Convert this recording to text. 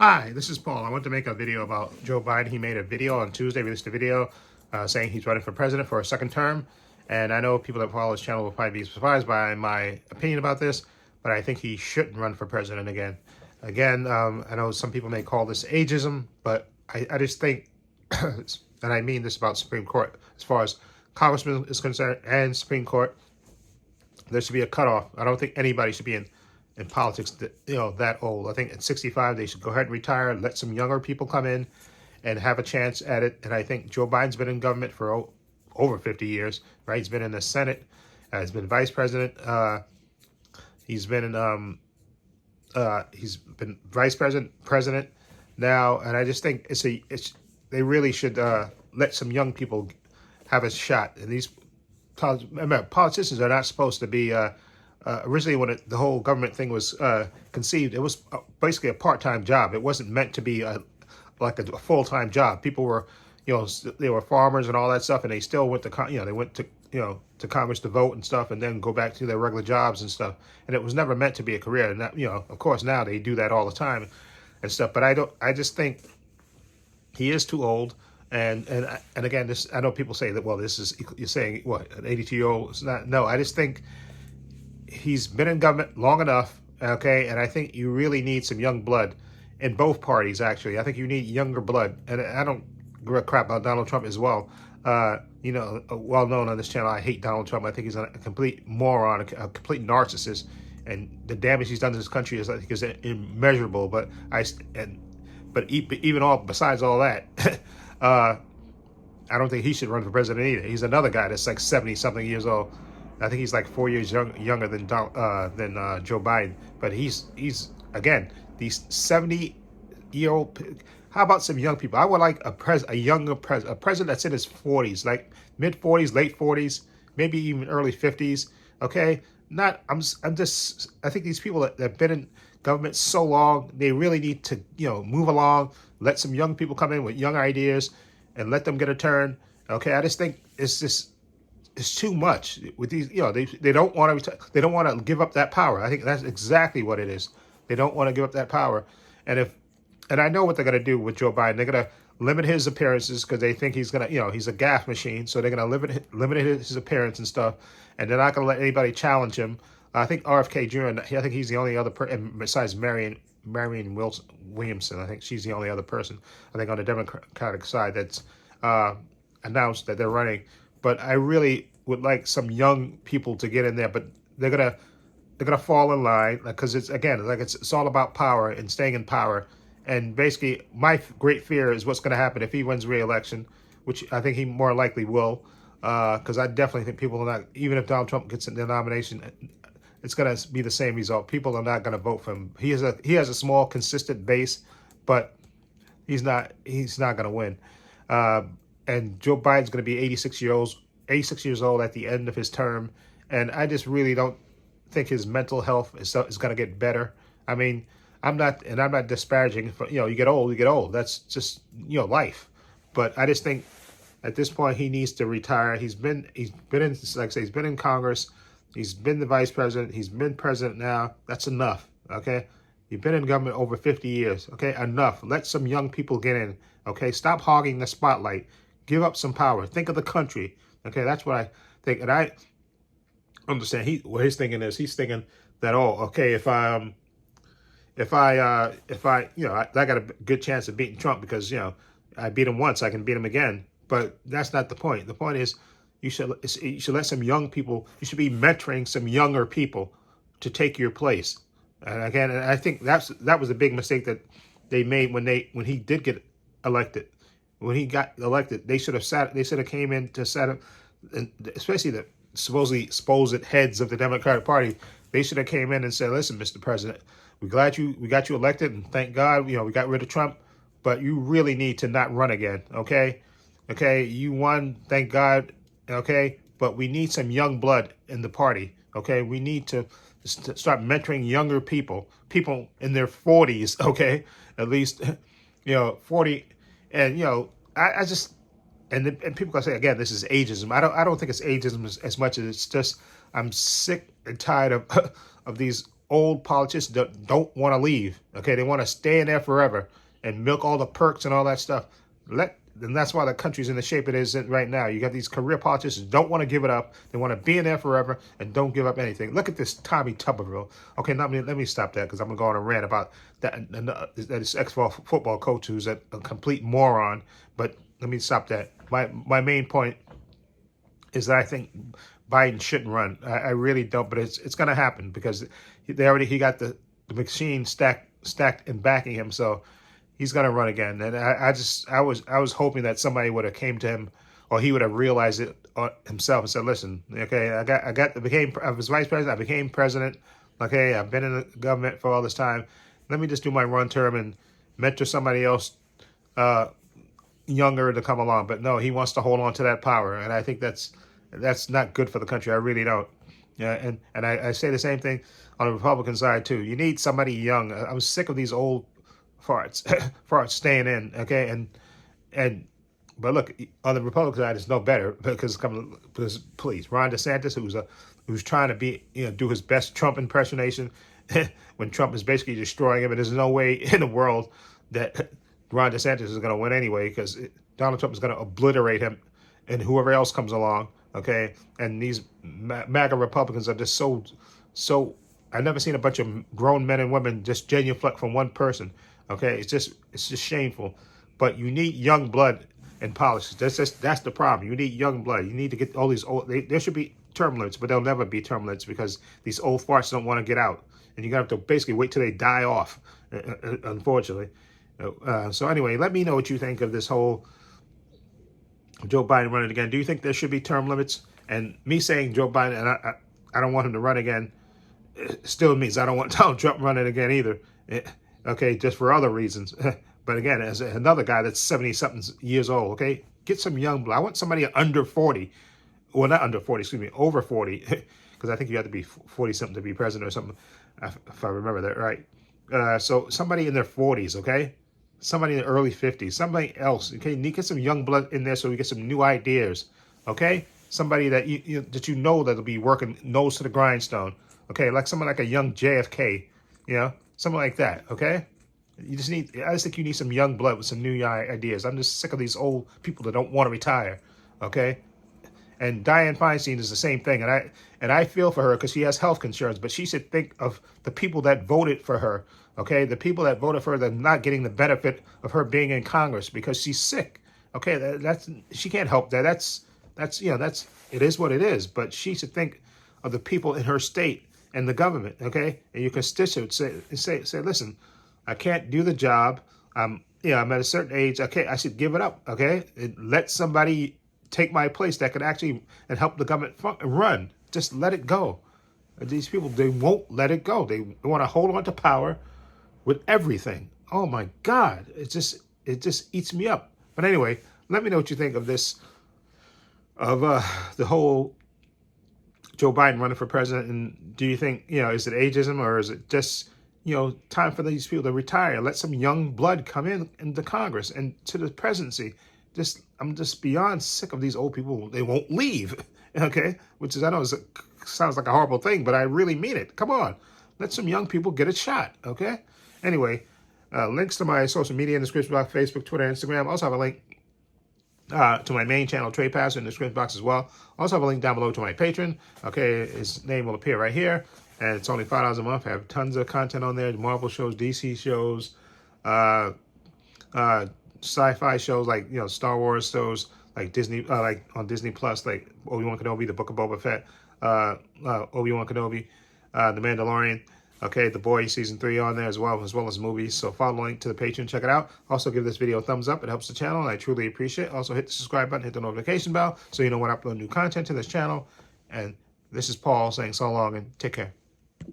Hi, this is Paul. I want to make a video about Joe Biden. He made a video on Tuesday, released a video saying he's running for president for a second term. And I know people that follow his channel will probably be surprised by my opinion about this, but I think he shouldn't run for president again. I know some people may call this ageism, but I just think, and I mean this about Supreme Court, as far as Congressman is concerned and Supreme Court, there should be a cutoff. I don't think anybody should be in politics that, that old. I think at 65 they should go ahead and retire, let some younger people come in and have a chance at it. And I think Joe Biden's been in government for over 50 years, right? He's been in the Senate, he's been vice president, he's been vice president now, and I just think they really should let some young people have a shot. And these politicians are not supposed to be. Originally, when the whole government thing was conceived, it was basically a part-time job. It wasn't meant to be like a full-time job. People were, they were farmers and all that stuff, and they still went to, they went to, to Congress to vote and stuff, and then go back to their regular jobs and stuff. And it was never meant to be a career. And that, of course, now they do that all the time and stuff. But I just think he is too old. And again, this, I know people say that, well, this is, you're saying what, an 82-year-old? It's not. No, I just think he's been in government long enough, okay? And I think you really need some young blood in both parties, actually. I think you need younger blood. And I don't give a crap about Donald Trump as well. Well known on this channel, I hate Donald Trump. I think he's a complete moron, a complete narcissist. And the damage he's done to this country is, I think, is immeasurable. But even all besides all that, I don't think he should run for president either. He's another guy that's like 70-something years old. I think he's like 4 years younger than Joe Biden. But he's again, these 70-year-old. How about some young people? I would like a president that's in his 40s, like mid 40s, late 40s, maybe even early 50s. Okay, I think these people that have been in government so long, they really need to move along. Let some young people come in with young ideas, and let them get a turn. Okay, I just think it's too much with these. They don't want to. They don't want to give up that power. I think that's exactly what it is. They don't want to give up that power. And I know what they're going to do with Joe Biden. They're going to limit his appearances because they think he's going to, he's a gaffe machine. So they're going to limit his appearance and stuff. And they're not going to let anybody challenge him. I think RFK Jr., I think he's the only other person, besides Marianne Williamson, I think she's the only other person, I think, on the Democratic side that's announced that they're running. But I really would like some young people to get in there. But they're gonna fall in line because it's all about power and staying in power. And basically, my great fear is what's going to happen if he wins re-election, which I think he more likely will, because I definitely think people are not, even if Donald Trump gets the nomination, it's going to be the same result. People are not going to vote for him. He has a small, consistent base, but he's not going to win. And Joe Biden's going to be 86 years old at the end of his term, and I just really don't think his mental health is going to get better. I mean, I'm not disparaging. You get old. That's just life. But I just think at this point he needs to retire. He's been in, like I say, he's been in Congress. He's been the vice president. He's been president now. That's enough. Okay, you've been in government over 50 years. Okay, enough. Let some young people get in. Okay, stop hogging the spotlight. Give up some power. Think of the country. Okay, that's what I think. And I understand what he's thinking is he's thinking that, okay, if I got a good chance of beating Trump because, I beat him once, I can beat him again. But that's not the point. The point is you should let some young people, you should be mentoring some younger people to take your place. And again, I think that was a big mistake that they made when he did get elected. When he got elected, they should have came in to set up, and especially the supposed heads of the Democratic Party, they should have came in and said, listen, Mr. President, we got you elected, and thank God, we got rid of Trump, but you really need to not run again, okay? Okay, you won, thank God, okay? But we need some young blood in the party, okay? We need to start mentoring younger people in their 40s, okay? At least, 40, and, I just, and people gonna say, again, this is ageism. I don't think it's ageism as much as it's just, I'm sick and tired of these old politicians that don't want to leave. Okay, they want to stay in there forever and milk all the perks and all that stuff. And that's why the country's in the shape it is in right now. You got these career politicians don't want to give it up. They want to be in there forever and don't give up anything. Look at this Tommy Tuberville. Okay, let me stop that because I'm going to go on a rant about this ex-football coach who's a complete moron. But let me stop that. My main point is that I think Biden shouldn't run. I really don't, but it's going to happen because he got the machine stacked and backing him. So he's going to run again. And I was hoping that somebody would have came to him, or he would have realized it himself and said, listen, okay, I was vice president, I became president. Okay, I've been in the government for all this time. Let me just do my run term and mentor somebody else younger to come along. But no, he wants to hold on to that power. And I think that's not good for the country. I really don't. Yeah, and I say the same thing on the Republican side too. You need somebody young. I'm sick of these old farts staying in. Okay, but look, on the Republican side, it's no better because please, Ron DeSantis, who's trying to do his best Trump impersonation when Trump is basically destroying him, and there's no way in the world that Ron DeSantis is going to win anyway because Donald Trump is going to obliterate him and whoever else comes along. Okay, and these MAGA Republicans are just so. I've never seen a bunch of grown men and women just genuflect from one person. Okay, it's just shameful. But you need young blood in politics. That's the problem. You need young blood. You need to get all these old. There should be term limits, but there'll never be term limits because these old farts don't want to get out, and you're gonna have to basically wait till they die off. Unfortunately. So anyway, let me know what you think of this whole Joe Biden running again. Do you think there should be term limits? And me saying Joe Biden, and I don't want him to run again, still means I don't want Donald Trump running again either. Okay, just for other reasons. But again, as another guy that's 70-something years old, okay, get some young blood. I want somebody under 40. Well, not under 40, excuse me, over 40. Because I think you have to be 40-something to be president or something, if I remember that right. So somebody in their 40s, okay? Somebody in the early 50s, somebody else, okay? Need to get some young blood in there so we get some new ideas, okay? Somebody that you know that'll be working nose to the grindstone, okay? Like someone like a young JFK, something like that, okay? I just think you need some young blood with some new ideas. I'm just sick of these old people that don't want to retire, okay? And Dianne Feinstein is the same thing, and I feel for her because she has health concerns, but she should think of the people that voted for her, okay? The people that voted for her that are not getting the benefit of her being in Congress because she's sick, okay? She can't help that. It is what it is. But she should think of the people in her state and the government, okay? And your constituents say, listen, I can't do the job. I'm at a certain age. Okay, I should give it up. Okay, and let somebody take my place that could actually and help the government run. Just let it go. These people, they won't let it go. They want to hold on to power with everything. Oh my God, it just eats me up. But anyway, let me know what you think of this, of the whole Joe Biden running for president. And do you think, is it ageism or is it just, time for these people to retire? Let some young blood come into Congress and to the presidency. I'm just beyond sick of these old people. They won't leave, okay? Which is, I know sounds like a horrible thing, but I really mean it. Come on. Let some young people get a shot, okay? Anyway, links to my social media in the description box, Facebook, Twitter, Instagram. I also have a link to my main channel, Trepacer, in the description box as well. Also have a link down below to my Patreon. Okay, his name will appear right here. And it's only $5 a month. I have tons of content on there. Marvel shows, DC shows, sci-fi shows like, Star Wars shows, like Disney, like on Disney Plus, like Obi-Wan Kenobi, the Book of Boba Fett, Obi-Wan Kenobi, The Mandalorian. Okay, The Boys season 3 on there as well as movies. So follow the link to the Patreon, check it out. Also give this video a thumbs up. It helps the channel and I truly appreciate it. Also hit the subscribe button, hit the notification bell so you know when I upload new content to this channel. And this is Paul saying so long and take care.